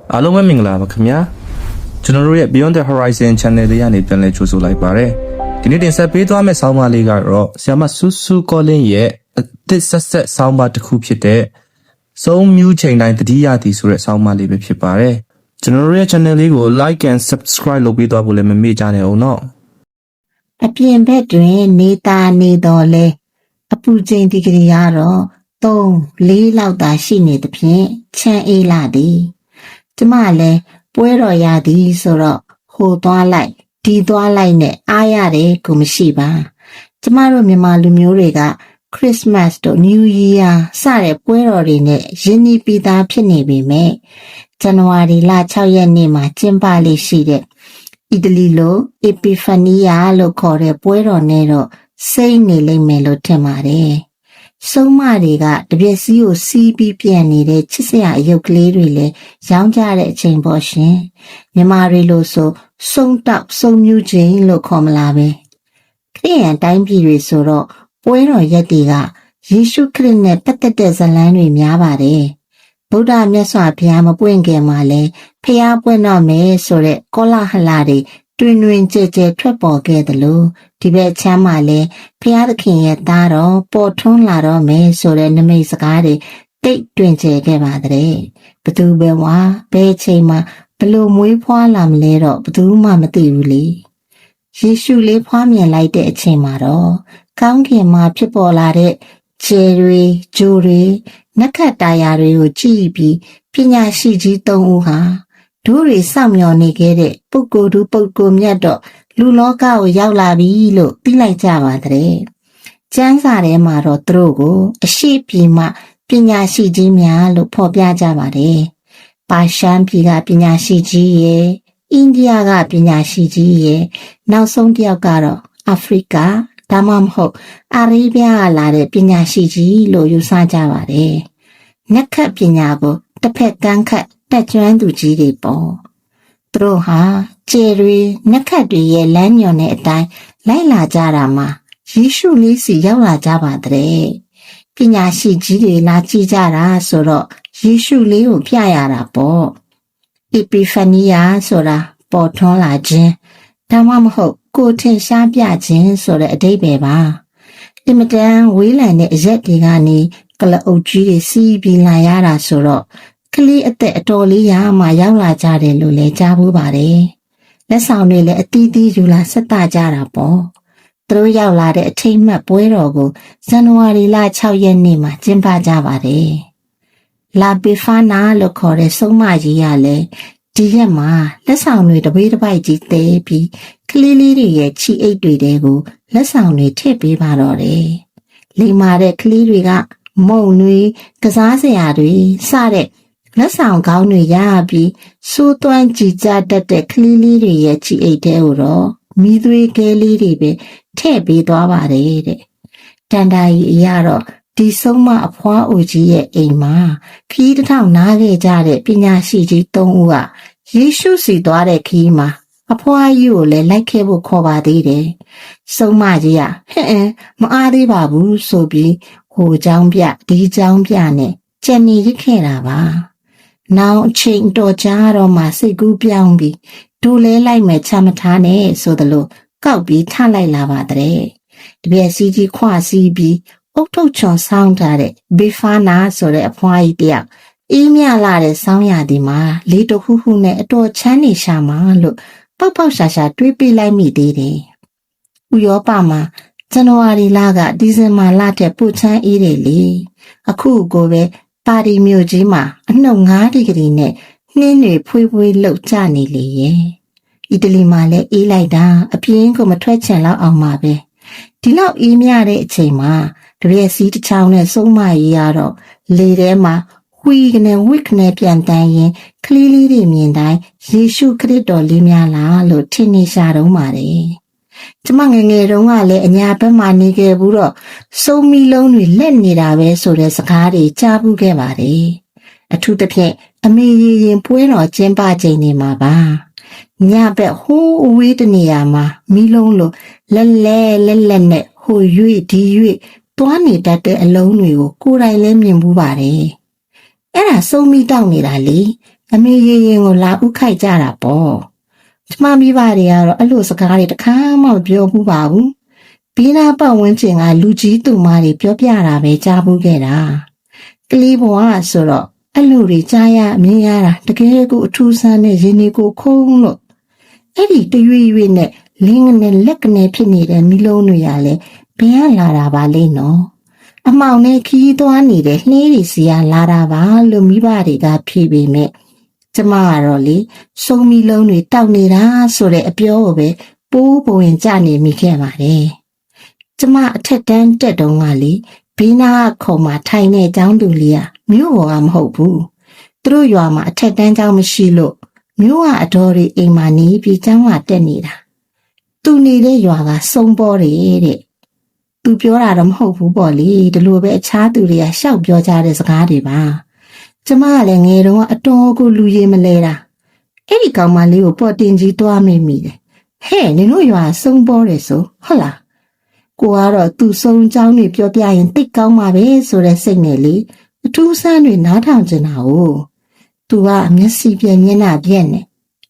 အားလုံးပဲမင်္ဂလာပါခင်ဗျာကျွန်တော်တို့ရဲ့ Beyond the Horizon Channel လေးကနေပြန်လည်ကြိုဆိုလိုက်ပါတယ်ဒီနေ့တင်ဆက်ပေးသွားမယ့်ဆောင်းပါးလေးကတော့ဆရာမဆူဆူကောလင်းရဲ့အသစ်ဆက်ဆက်ဆောင်းပါးတစ်ခုဖြစ်တဲ့စုံမြူးချိန်တိုင်းတတိယသည်ဆိုတဲ့ဆောင်းပါးလေးပဲဖြစ်ပါတယ်ကျွန်တော်တို့ရဲ့ channel လေးကို like and subscribe လုပ်ပေးသွားဖို့လည်းမမေ့ကြနဲ့အောင်နော်အပြင်ဘက်တွင်နေတာနေတော်လဲအပူချိန်ဒီဂရီကတော့3-4လောက်သာရှိနေသဖြင့်ချမ်းအေးလာသည်ကျမလည်းပွဲတော်ရသည်ဆိုတော့ဟိုသွားလိုက်ဒီသွားလိုက်နဲ့အားရတယ်ကိုမရှိပါကျမတို့မြန်မာလူမျိုးတွေကခရစ်စမတ်တို့ New Year စတဲ့ပွဲတော်တွေနဲ့ရင်းနှီးပြီးသားဖြစ်နေပေမဲ့ဇန်နဝါရီလ6ရက်နေ့မှာကျင်းပလေးရှိတဲ့အီတလီလို Epifania လို့ခေါ်တဲ့ပွဲတော်နဲ့တော့စိတ်နေလိမ့်မယ်လို့ထင်ပါတယ်စုံမတွေကတပြက်စီးကိုစီးပြီးပြန်နေတဲ့ချစ်စရာအယုတ်ကလေးတွေလည်းရောင်းကြတဲ့အချိန်ပေါ့ရှင်မြန်မာတွေလို့ဆိုစုံတောက်စုံမြူးခြင်းလို့ခေါ်မလားပဲခရစ်ယာန်တိုင်းပြည်တွေဆိုတော့ပွဲတော်ရက်တွေကယေရှုခရစ်နဲ့ပတ်သက်တဲ့ဇာတ်လမ်းတွေများပါတယ်ဗုဒ္ဓမြတ်စွာဘုရားမပွင့်ခင်မှာလဲဖျားပွင့်တော့မယ်ဆိုတဲ့ကောလာဟလတွေတွင်တွင်ကြဲကြဲထွက်ပေါ်ခဲ့တယ်လို့ဒီဘက်ချမ်းမှာလဲဖျားသခင်ရဲ့သားတော်ပေါ်ထွန်းလာတော့မယ်ဆိုတဲ့နမိတ်စကားတွေတိတ်တွင်ကျဲခဲ့ပါတဲ့ဘသူပဲဝါဘယ်ချိန်မှာဘလို့မွေးဖွားလာမလဲတော့ဘသူမှမသိဘူးလေယေရှုလေးဖွားမြင်လိုက်တဲ့အချိန်မှာတော့ကောင်းကင်မှာဖြစ်ပေါ်လာတဲ့ခြေတွေဂျိုတွေနက္ခတ်တာယာတွေကိုကြည့်ပြီးပညာရှိကြီး၃ဦးဟာဒိုးတွေစောင့်မျှော်နေခဲ့တဲ့ပုဂ္ဂိုလ်သူပုဂ္ဂိုလ်မြတ်တော့လူလောကကိုရောက်လာပြီလို့သိလိုက်ကြပါတဲ့ကျမ်းစာထဲမှာတော့သူတို့ကိုအရှိပြည်မှပညာရှိကြီးများလို့ဖော်ပြကြပါတယ်ပါရှန်ပြည်ကပညာရှိကြီးရဲ့အိန္ဒိယကပညာရှိကြီးရဲ့နောက်ဆုံးတစ်ယောက်ကတော့အာဖရိကဒါမှမဟုတ်အာရေဗျကလာတဲ့ပညာရှိကြီးလို့ယူဆကြပါတယ်နက္ခတ်ပညာကိုတစ်ဖက်ကန်းခတ်တက်ကျွမ်းသူကြီးတွေပေါ့သူတို့ဟာခြေတွေနက္ခတ်တွေရဲ့လမ်းညွန်တဲ့အတိုင်းလိုက်လာကြတာမှာယေရှုလေးစီရောက်လာကြပါတဲ့ပညာရှိကြီးတွေလာကြည့်ကြတာဆိုတော့ယေရှုလေးကိုပြရတာပေါ့ Epifania ဆိုတာပေါ်ထွန်းလာခြင်းဒါမှမဟုတ်ကိုထင်ရှားပြခြင်းဆိုတဲ့အဓိပ္ပာယ်ပါအင်မတန်ဝေးလံတဲ့အရက်တွေကနေကလအုပ်ကြီးတွေစီးပြီးလာရတာဆိုတော့ကလေးအသက်အတော်လေးရမှရောက်လာကြတယ်လို့လည်းကြားဘူးပါတယ်လက်ဆောင်တွေလည်းအတီးတီးယူလာဆက်တာကြတာပေါ့သူတို့ရောက်လာတဲ့အထိမ်းမှတ်ပွဲတော်ကိုဇန်နဝါရီလ6ရက်နေ့မှာကျင်းပကြပါတယ်လာပီဖာနာလို့ခေါ်တဲ့စုံမကြီးကလည်းဒီရက်မှာလက်ဆောင်တွေတပေးတစ်ပိုက်ကြီးတဲပြီးကလေးလေးတွေရဲ့ချီအိတ်တွေတဲကိုလက်ဆောင်တွေထည့်ပေးပါတော့တယ်လိမ္မာတဲ့ကလေးတွေကမုံတွေကစားစရာတွေစတဲ့လက်ဆောင်ကောင်းတွေရပြီးစိုးသွမ်းကြည်ကြတတ်တဲ့ကလေးလေးတွေရဲ့ချီအိတ်တဲကိုတော့မီးသွေးကဲလေးတွေပဲထည့်ပေးသွားပါတယ်တဲ့တန်တာကြီးအရာတော့ဒီဆုံးမအဖွားအိုကြီးရဲ့အိမ်မှာခီးတစ်ထောင်နားခဲ့ကြတဲ့ပညာရှိကြီး၃ဦးကယေရှုစီသွားတဲ့ခီးမှာအဖွားကြီးကိုလည်းလိုက်ခဲ့ဖို့ခေါ်ပါသေးတယ်ဆုံးမကြီးကမအားသေးပါဘူးဆိုပြီးဟိုเจ้าပြဒီเจ้าပြနဲ့ကြံနေရခဲ့တာပါနောက်အချိန်တော်ကြာတော့မှစိတ်ကူးပြောင်းပြီးဒူလဲလိုက်မယ်ချမထားနဲ့ဆိုသလိုကောက်ပြီးထလိုက်လာပါတဲ့တပြက်စီးကြီးခွစီးပြီးအုတ်ထုတ်ချွန်ဆောင်းထားတဲ့ဘေဖာနာဆိုတဲ့အဖွားကြီးတယောက်အေးမြလာတဲ့ဆောင်းရသည်မှာလေးတခုခုနဲ့အတော်ချမ်းနေရှာမှာလို့ပေါက်ပေါက်ရှာရှာတွေးပြလိုက်မိသေးတယ်ဥရောပမှာဇန်နဝါရီလကဒီဇင်ဘာလတဲ့ပိုချမ်းအေးတယ်လေအခုကိုပဲပါရီမြို့ကြီးမှာအနှုတ်9ဒီဂရီနဲ့နှင်းတွေဖွေးဖွေးလှုပ်ကြနေလေရဲ့အီတလီမှာလည်းအေးလိုက်တာအပြင်းကိုမထွက်ချင်လောက်အောင်ပါပဲဒီလောက်အေးမြတဲ့အချိန်မှာတရက်စီးတစ်ချောင်းနဲ့စုံမရေးရတော့လေထဲမှာဝီကနေဝစ်ကနေပြန်တန်းရင်ကလေးလေးတွေမြင်တိုင်းယေရှုခရစ်တော်လေးများလားလို့ထင်နေရှာတော့ပါတယ်ကျမငယ်ငယ်တုန်းကလည်းအညာဘက်မှာနေခဲ့ဘူးတော့စုံမီလုံးတွေလက်နေတာပဲဆိုတဲ့စကားတွေကြားဘူးခဲ့ပါတယ်အထူးသဖြင့်အမေရင်ပွဲတော်ကျင်းပချိန်နေမှာပါညဘက်ဟိုးအဝေးတနေရာမှာမီလုံးလိုလက်လက်နဲ့ဟိုရွေ့ဒီရွေ့သွားနေတတ်တဲ့အလုံးတွေကိုကိုယ်တိုင်လည်းမြင်ဘူးပါတယ်အဲ့ဒါစုံမီတောက်နေတာလေ အမေရေရင်ကိုလာဥခိုက်ကြတာပေါ့ကျမမိဘတွေကတော့အဲ့လိုစကားတွေတခါမှမပြောဘူးပါဘူးဘေးနားပတ်ဝန်းကျင်ကလူကြီးသူမတွေပြောပြတာပဲကြားဘူးခဲ့တာကလေးဘဝဆိုတော့အဲ့လိုတွေကြားရအမြင်ရတာတကယ်ကိုအထူးဆန်းတဲ့ရင်းနှီးကိုခုံးလို့အဲ့ဒီတရွေ့ရွေ့နဲ့လင်းငနဲ့လက်ကနေဖြစ်နေတဲ့မိလုံးတွေရလဲဘယ်ကလာတာပါလဲနော်အမောင်နဲ့ခီးသွားနေတဲ့နှင်းရီစီကလာတာပါလို့မိဘတွေကဖြေပေမဲ့ကျမကတော့လေစုံမီလုံးတွေတောက်နေတာဆိုတဲ့အပြောကိုပဲပိုးပွင့်ကြနေမိခဲ့ပါတယ်ကျမအထက်တန်းတက်တုန်းကလေဘေးနာခုံမှာထိုင်နေเจ้าသူလေးကမြို့ပေါ်ကမဟုတ်ဘူးသူတို့ရွာမှာအထက်တန်းเจ้าမရှိလို့မြို့ကအတော်တွေအိမ်မှာနေပြီးเจ้าကတက်နေတာသူနေတဲ့ရွာကစုံပေါ်တယ်တဲ့သူပြောတာတော့မဟုတ်ဘူးပေါ့လေဒီလိုပဲအခြားသူတွေကရှောက်ပြောကြတဲ့စကားတွေပါကျမကလည်းငယ်တုန်းကအတော်ကိုလူရည်မလဲတာအဲ့ဒီကောင်မလေးကိုပေါ်တင်ကြီးတွားမိမိတယ်ဟဲ့နင်တို့ရွာစုံပေါ်တယ်ဆိုဟုတ်လားကိုကတော့သူ့စုံเจ้าတွေပြောပြရင်တိတ်ကောင်းပါပဲဆိုတဲ့စိတ်နဲ့လေအထူးဆန်းတွေနားထောင်ကျင်တာ哦သူကမျက်စိပြက်မျက်နှာပြက်နဲ့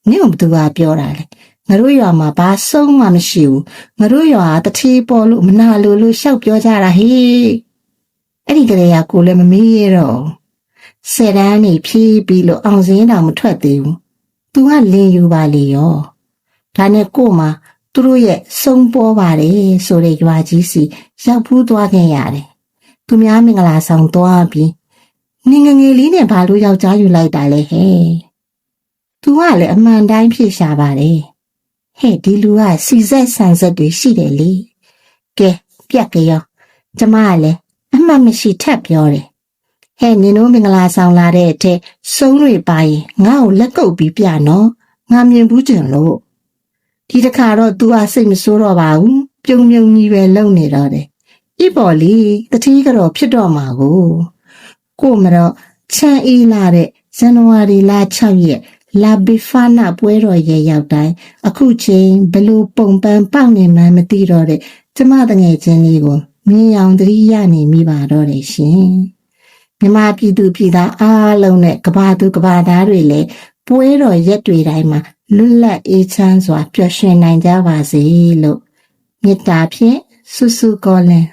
နင့်ကသူကပြောတာလေငါတို့ရွာမှာဘာဆုံးမှမရှိဘူးငါတို့ရွာတတိပေါ်လို့မနာလို့ရှောက်ပြောကြတာဟေးအဲ့ဒီကလေးကကိုလည်းမမေးရတော့ဆယ်တန်းနေဖြီးပြီးလို့အောင်စင်းတောင်မထွက်သေးဘူးသူကလင်းယူပါလေရောဒါနဲ့ကို့မှာသူတို့ရဲ့စုံပေါ်ပါတယ်ဆိုတဲ့ရွာကြီးစီရောက်ဖူးသွားခဲ့ရတယ်သူများမင်္ဂလာဆောင်သွားပြီးနင်ငငယ်လေးနဲ့ဘာလို့ယောက်ျားယူလိုက်တာလဲဟဲ့သူကလည်းအမှန်တိုင်းဖြစ်ရှာပါတယ်ဟဲ့ဒီလူကစီဆက်ဆန်ဆက်တွေရှိတယ်လေကဲပြက်ကြရောကျမကလည်းအမှတ်မရှိထပ်ပြောတယ်ဟဲ့နင်တို့မင်္ဂလာဆောင်လာတဲ့အထက်စုံတွေပါရင်ငါ့ကိုလက်ကုပ်ပြီးပြနော်ငါမြင်ဘူးကျင်လို့ဒီတစ်ခါတော့ तू ကစိတ်မဆိုးတော့ပါဘူးပြုံကြီးပဲလုံနေတော့တယ်ဤပေါ်လေတတိကတော့ဖြစ်တော့မှာကိုမတော့ချမ်းအေးလာတဲ့ဇန်နဝါရီလ6ရက်လာဘီဖာနာပွဲတော်ရဲ့ရောက်တိုင်းအခုချိန်ဘလို့ပုံပန်းပေါက်နေမှန်းမသိတော့တဲ့ကျမတငယ်ချင်းလေးကိုမြင်အောင်တတိရနေမိပါတော့တယ်ရှင်မြမပြည်သူပြည်သားအားလုံးနဲ့ကဘာသူကဘာသားတွေလည်းပွဲတော်ရက်တွေတိုင်းမှာလွတ်လပ်အေးချမ်းစွာပျော်ရွှင်နိုင်ကြပါစေလို့မေတ္တာဖြင့်ဆုစုကောလင်း